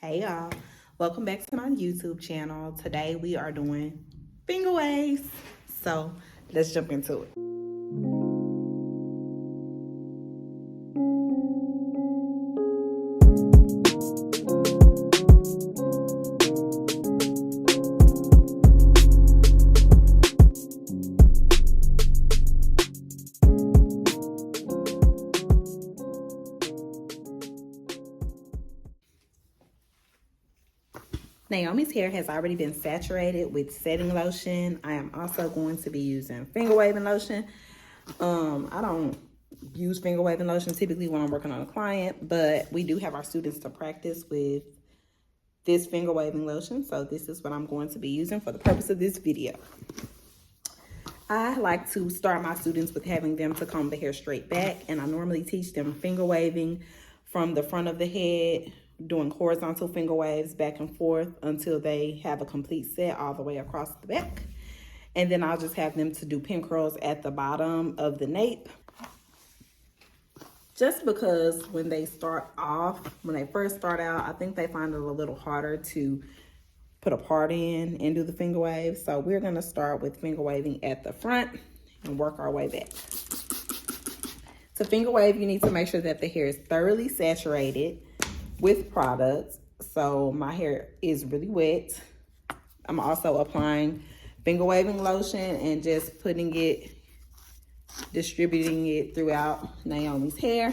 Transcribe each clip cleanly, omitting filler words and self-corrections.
Hey y'all, welcome back to my YouTube channel. Today we are doing finger waves. So let's jump into it. Naomi's hair has already been saturated with setting lotion. I am also going to be using finger waving lotion. I don't use finger waving lotion typically when I'm working on a client, but we do have our students to practice with this finger waving lotion. So this is what I'm going to be using for the purpose of this video. I like to start my students with having them to comb the hair straight back, and I normally teach them finger waving from the front of the head, doing horizontal finger waves back and forth until they have a complete set all the way across the back. And then I'll just have them to do pin curls at the bottom of the nape. Just because when they start off, when they first start out, I think they find it a little harder to put a part in and do the finger wave. So we're gonna start with finger waving at the front and work our way back. To finger wave, you need to make sure that the hair is thoroughly saturated with products. So my hair is really wet. I'm also applying finger waving lotion and just putting it, distributing it throughout Naomi's hair.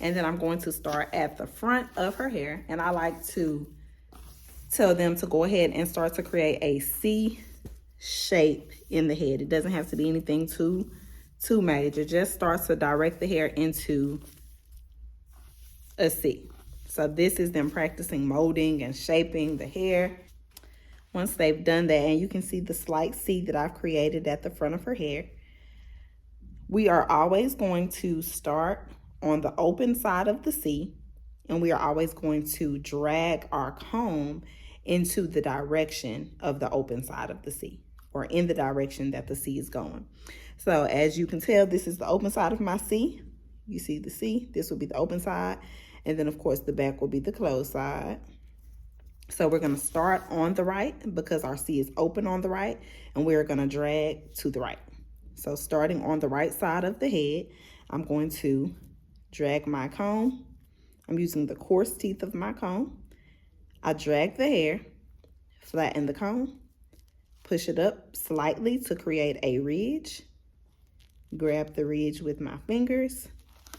And then I'm going to start at the front of her hair. And I like to tell them to go ahead and start to create a C shape in the head. It doesn't have to be anything too major. Just start to direct the hair into a C. So this is them practicing molding and shaping the hair. Once they've done that, and you can see the slight C that I've created at the front of her hair, we are always going to start on the open side of the C, and we are always going to drag our comb into the direction of the open side of the C, or in the direction that the C is going. So as you can tell, this is the open side of my C. You see the C, this will be the open side, and then of course the back will be the closed side. So we're gonna start on the right because our C is open on the right, and we're gonna drag to the right. So starting on the right side of the head, I'm going to drag my comb. I'm using the coarse teeth of my comb. I drag the hair, flatten the comb, push it up slightly to create a ridge, grab the ridge with my fingers,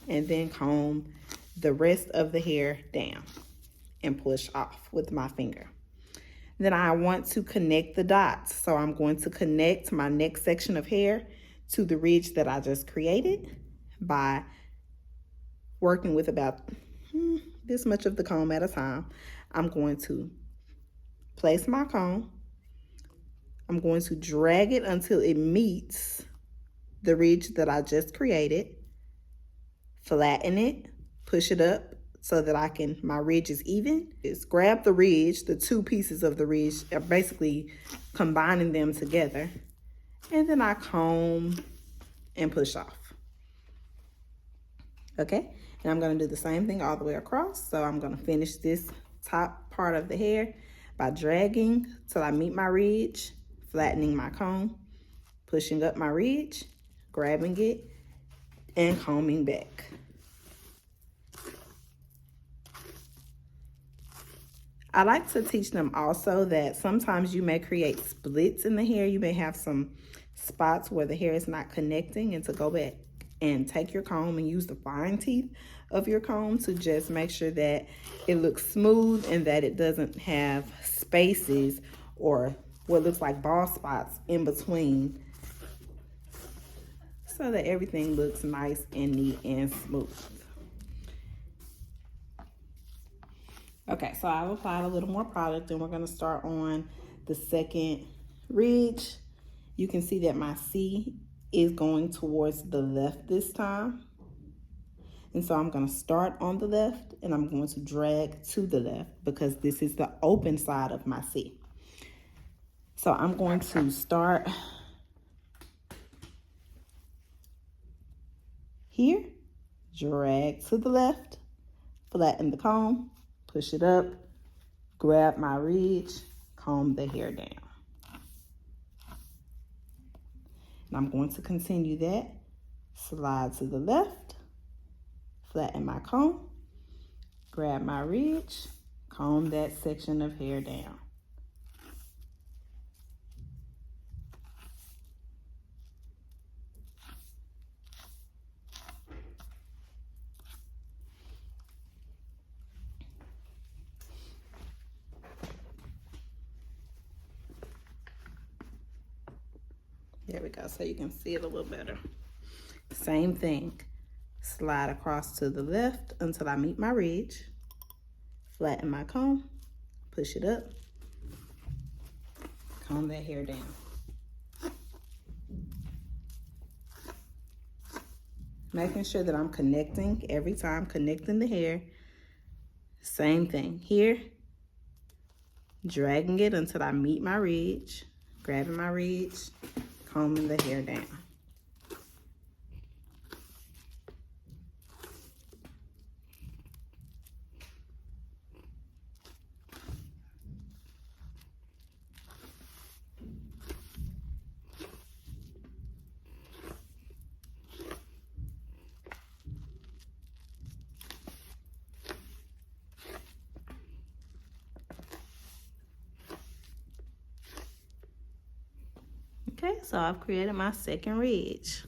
and then comb the rest of the hair down and push off with my finger. Then I want to connect the dots. So I'm going to connect my next section of hair to the ridge that I just created by working with about this much of the comb at a time. I'm going to place my comb. I'm going to drag it until it meets the ridge that I just created. Flatten it, push it up so that my ridge is even. Just grab the ridge, the two pieces of the ridge, basically combining them together. And then I comb and push off. Okay, and I'm gonna do the same thing all the way across. So I'm gonna finish this top part of the hair by dragging till I meet my ridge, flattening my comb, pushing up my ridge, grabbing it, and combing back. I like to teach them also that sometimes you may create splits in the hair. You may have some spots where the hair is not connecting, and to go back and take your comb and use the fine teeth of your comb to just make sure that it looks smooth and that it doesn't have spaces or what looks like bald spots in between, so that everything looks nice and neat and smooth. Okay, so I've applied a little more product, and we're gonna start on the second ridge. You can see that my C is going towards the left this time. And so I'm gonna start on the left, and I'm going to drag to the left because this is the open side of my C. So I'm going to start here, drag to the left, flatten the comb, push it up, grab my ridge, comb the hair down. And I'm going to continue that. Slide to the left, flatten my comb, grab my ridge, comb that section of hair down. There we go, so you can see it a little better. Same thing. Slide across to the left until I meet my ridge. Flatten my comb, push it up, comb that hair down. Making sure that I'm connecting every time, connecting the hair. Same thing here. Dragging it until I meet my ridge, grabbing my ridge, combing the hair down. Okay, so I've created my second ridge.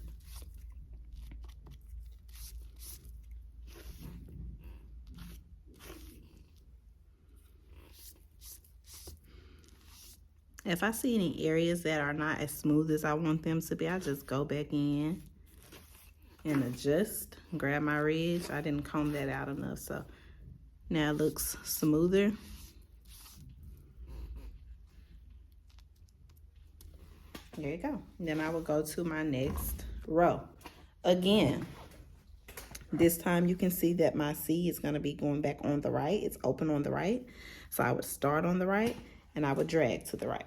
If I see any areas that are not as smooth as I want them to be, I just go back in and adjust, grab my ridge. I didn't comb that out enough, so now it looks smoother. There you go. Then I will go to my next row. Again, this time you can see that my C is going to be going back on the right. It's open on the right. So I would start on the right and I would drag to the right.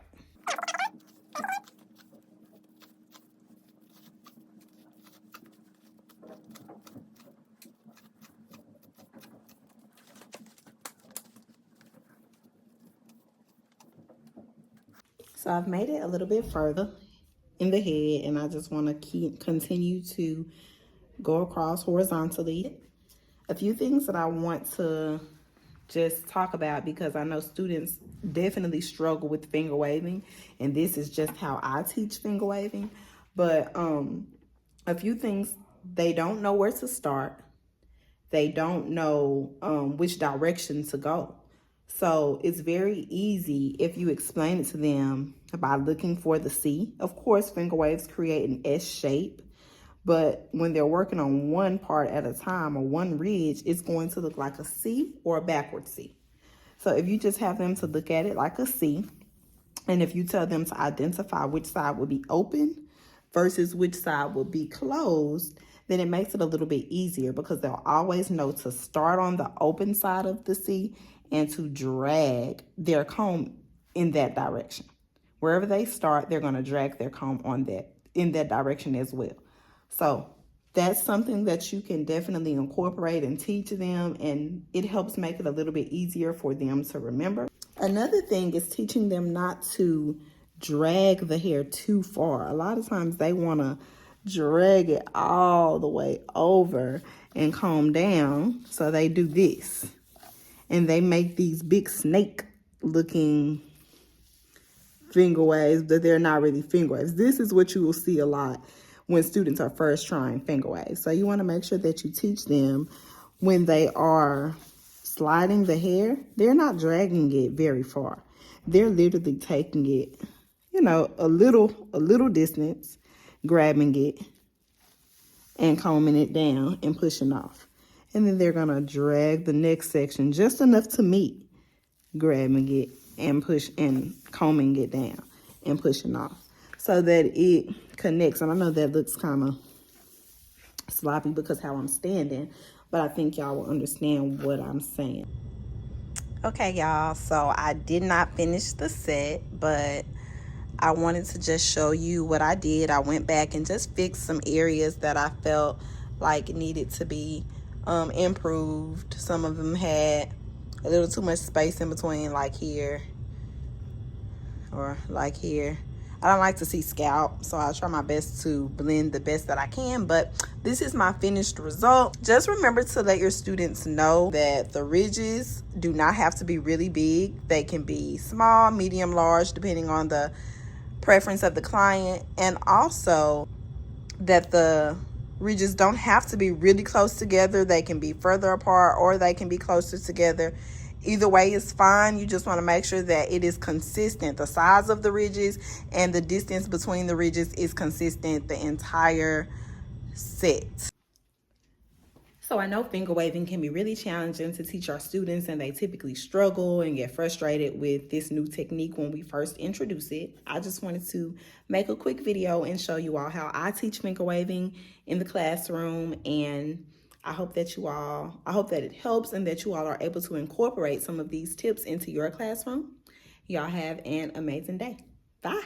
So I've made it a little bit further in the head, and I just want to continue to go across horizontally. A few things that I want to just talk about, because I know students definitely struggle with finger waving, and this is just how I teach finger waving. But a few things, they don't know where to start. They don't know which direction to go. So it's very easy if you explain it to them by looking for the C. Of course, finger waves create an S shape, but when they're working on one part at a time or one ridge, it's going to look like a C or a backward C. So if you just have them to look at it like a C, and if you tell them to identify which side will be open versus which side will be closed, then it makes it a little bit easier, because they'll always know to start on the open side of the C and to drag their comb in that direction. Wherever they start, they're going to drag their comb in that direction as well. So that's something that you can definitely incorporate and teach them, and it helps make it a little bit easier for them to remember. Another thing is teaching them not to drag the hair too far. A lot of times they want to drag it all the way over and comb down, so they do this. And they make these big snake looking finger waves, but they're not really finger waves. This is what you will see a lot when students are first trying finger waves. So you want to make sure that you teach them when they are sliding the hair, they're not dragging it very far. They're literally taking it, you know, a little distance, grabbing it and combing it down and pushing off. And then they're going to drag the next section just enough to meet, grabbing it and combing it down and pushing off, so that it connects. And I know that looks kind of sloppy because how I'm standing, but I think y'all will understand what I'm saying. Okay, y'all, so I did not finish the set, but I wanted to just show you what I did. I went back and just fixed some areas that I felt like needed to be improved. Some of them had a little too much space in between, like here or like here. I don't like to see scalp, so I'll try my best to blend the best that I can, but this is my finished result. Just remember to let your students know that the ridges do not have to be really big. They can be small, medium, large, depending on the preference of the client, and also that the ridges don't have to be really close together. They can be further apart or they can be closer together. Either way is fine. You just want to make sure that it is consistent. The size of the ridges and the distance between the ridges is consistent the entire set. So I know finger waving can be really challenging to teach our students, and they typically struggle and get frustrated with this new technique when we first introduce it. I just wanted to make a quick video and show you all how I teach finger waving in the classroom, and I hope that it helps and that you all are able to incorporate some of these tips into your classroom. Y'all have an amazing day. Bye.